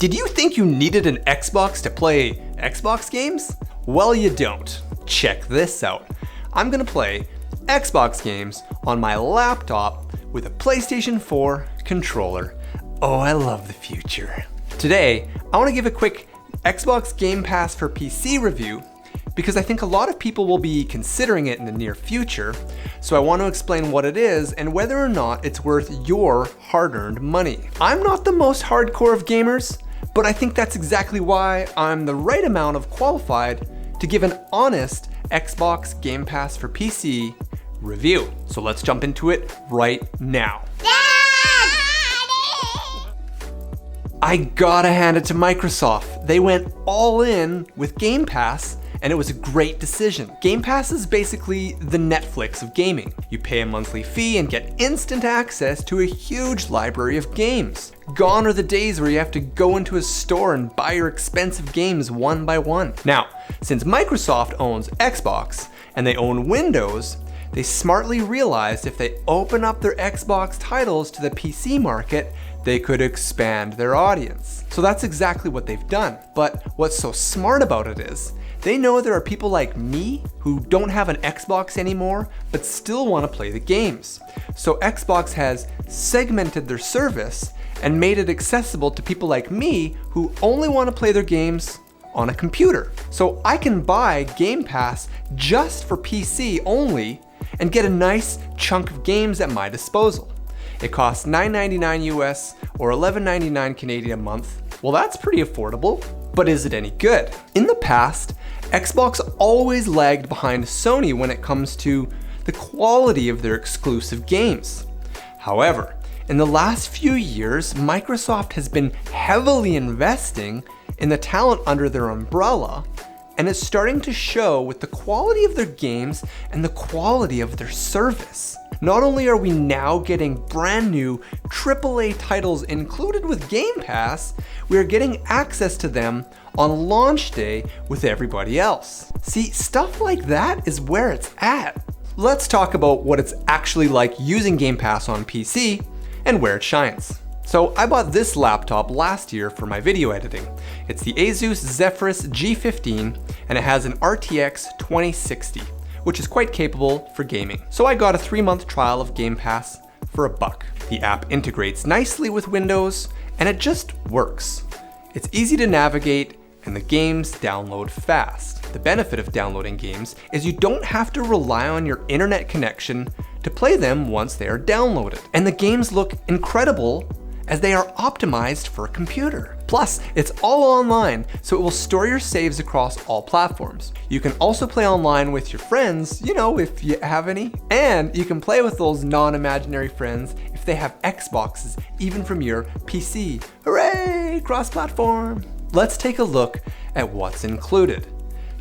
Did you think you needed an Xbox to play Xbox games? Well, you don't. Check this out. I'm gonna play Xbox games on my laptop with a PlayStation 4 controller. Oh, I love the future. Today, I wanna give a quick Xbox Game Pass for PC review because I think a lot of people will be considering it in the near future, so I want to explain what it is and whether or not it's worth your hard-earned money. I'm not the most hardcore of gamers, but I think that's exactly why I'm the right amount of qualified to give an honest Xbox Game Pass for PC review. So let's jump into it right now. I gotta hand it to Microsoft. They went all in with Game Pass, and it was a great decision. Game Pass is basically the Netflix of gaming. You pay a monthly fee and get instant access to a huge library of games. Gone are the days where you have to go into a store and buy your expensive games one by one. Now, since Microsoft owns Xbox and they own Windows, they smartly realized if they open up their Xbox titles to the PC market, they could expand their audience. So that's exactly what they've done. But what's so smart about it is, they know there are people like me who don't have an Xbox anymore, but still want to play the games. So Xbox has segmented their service and made it accessible to people like me who only want to play their games on a computer. So I can buy Game Pass just for PC only and get a nice chunk of games at my disposal. It costs $9.99 US or $11.99 Canadian a month. Well, that's pretty affordable, but is it any good? In the past, Xbox always lagged behind Sony when it comes to the quality of their exclusive games. However, in the last few years, Microsoft has been heavily investing in the talent under their umbrella, and it's starting to show with the quality of their games and the quality of their service. Not only are we now getting brand new AAA titles included with Game Pass, we are getting access to them on launch day with everybody else. See, stuff like that is where it's at. Let's talk about what it's actually like using Game Pass on PC and where it shines. So I bought this laptop last year for my video editing. It's the Asus Zephyrus G15 and it has an RTX 2060. Which is quite capable for gaming. So I got a 3-month trial of Game Pass for $1. The app integrates nicely with Windows and it just works. It's easy to navigate and the games download fast. The benefit of downloading games is you don't have to rely on your internet connection to play them once they are downloaded. And the games look incredible as they are optimized for a computer. Plus, it's all online, so it will store your saves across all platforms. You can also play online with your friends, you know, if you have any. And you can play with those non-imaginary friends if they have Xboxes, even from your PC. Hooray, cross-platform. Let's take a look at what's included.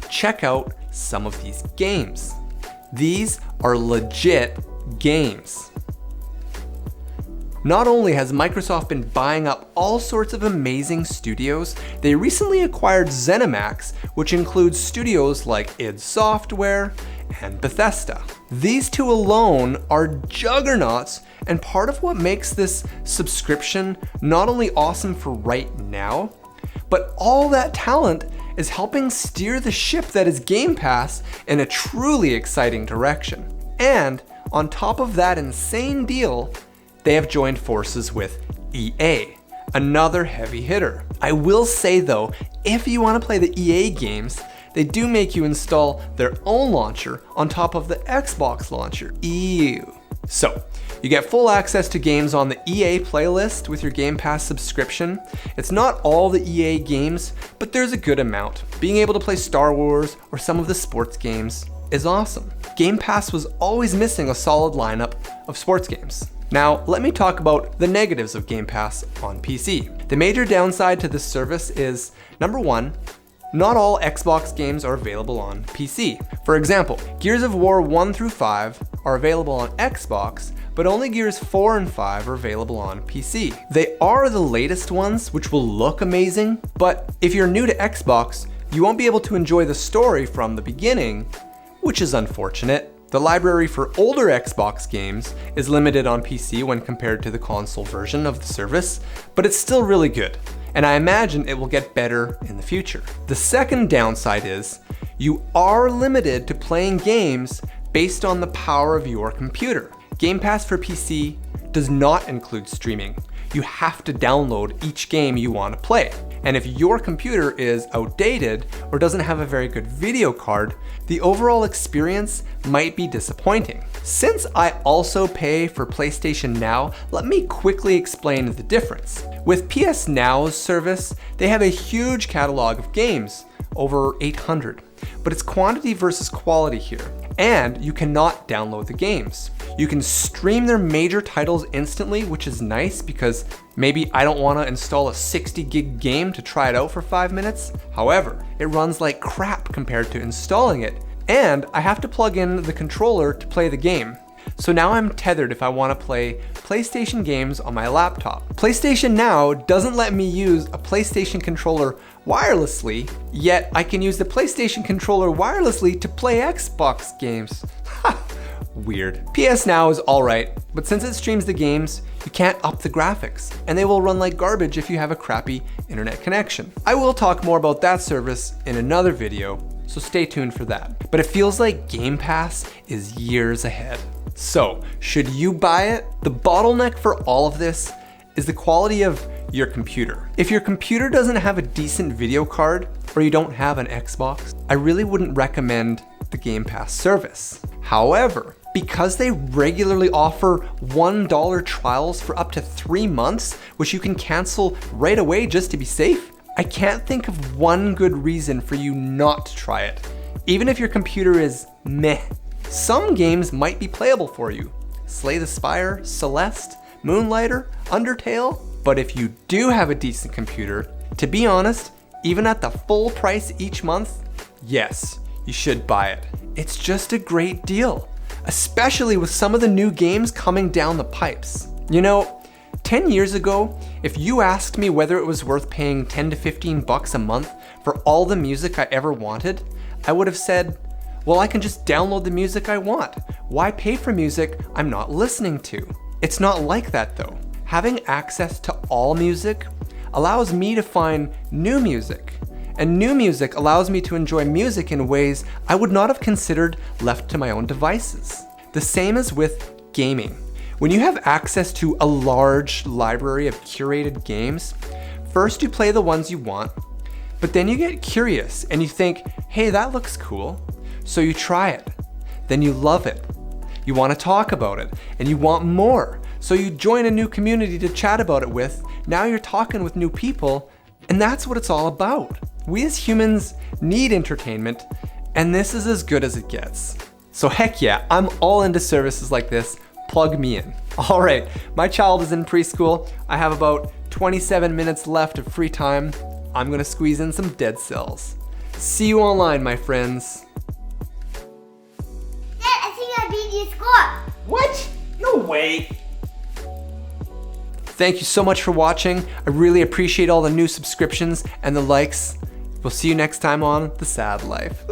Check out some of these games. These are legit games. Not only has Microsoft been buying up all sorts of amazing studios, they recently acquired ZeniMax, which includes studios like id Software and Bethesda. These two alone are juggernauts and part of what makes this subscription not only awesome for right now, but all that talent is helping steer the ship that is Game Pass in a truly exciting direction. And on top of that insane deal, they have joined forces with EA, another heavy hitter. I will say though, if you want to play the EA games, they do make you install their own launcher on top of the Xbox launcher. Ew. So, you get full access to games on the EA playlist with your Game Pass subscription. It's not all the EA games, but there's a good amount. Being able to play Star Wars or some of the sports games is awesome. Game Pass was always missing a solid lineup of sports games. Now, let me talk about the negatives of Game Pass on PC. The major downside to this service is, number one, not all Xbox games are available on PC. For example, Gears of War 1 through 5 are available on Xbox, but only Gears 4 and 5 are available on PC. They are the latest ones, which will look amazing, but if you're new to Xbox, you won't be able to enjoy the story from the beginning, which is unfortunate. The library for older Xbox games is limited on PC when compared to the console version of the service, but it's still really good. and I imagine it will get better in the future. The second downside is you are limited to playing games based on the power of your computer. Game Pass for PC does not include streaming. You have to download each game you want to play. And if your computer is outdated or doesn't have a very good video card, the overall experience might be disappointing. Since I also pay for PlayStation Now, let me quickly explain the difference. With PS Now's service, they have a huge catalog of games, over 800. But it's quantity versus quality here. And you cannot download the games. You can stream their major titles instantly, which is nice because maybe I don't want to install a 60 gig game to try it out for 5 minutes. However, it runs like crap compared to installing it. And I have to plug in the controller to play the game. So now I'm tethered if I want to play PlayStation games on my laptop. PlayStation Now doesn't let me use a PlayStation controller wirelessly, yet I can use the PlayStation controller wirelessly to play Xbox games. Weird. PS Now is alright, but since it streams the games, you can't up the graphics, and they will run like garbage if you have a crappy internet connection. I will talk more about that service in another video, so stay tuned for that. But it feels like Game Pass is years ahead. So, should you buy it? The bottleneck for all of this is the quality of your computer. If your computer doesn't have a decent video card, or you don't have an Xbox, I really wouldn't recommend the Game Pass service. However, because they regularly offer $1 trials for up to 3 months, which you can cancel right away just to be safe, I can't think of one good reason for you not to try it, even if your computer is meh. Some games might be playable for you. Slay the Spire, Celeste, Moonlighter, Undertale. But if you do have a decent computer, to be honest, even at the full price each month, yes, you should buy it. It's just a great deal, especially with some of the new games coming down the pipes. You know, 10 years ago, if you asked me whether it was worth paying 10 to 15 bucks a month for all the music I ever wanted, I would have said, well, I can just download the music I want. Why pay for music I'm not listening to? It's not like that though. Having access to all music allows me to find new music, and new music allows me to enjoy music in ways I would not have considered left to my own devices. The same as with gaming. When you have access to a large library of curated games, first you play the ones you want, but then you get curious and you think, hey, that looks cool. So you try it, then you love it. You want to talk about it, and you want more. So you join a new community to chat about it with. Now you're talking with new people, and that's what it's all about. We as humans need entertainment, and this is as good as it gets. So heck yeah, I'm all into services like this. Plug me in. All right, my child is in preschool. I have about 27 minutes left of free time. I'm gonna squeeze in some Dead Cells. See you online, my friends. What? No way. Thank you so much for watching. I really appreciate all the new subscriptions and the likes. We'll see you next time on The Sad Life.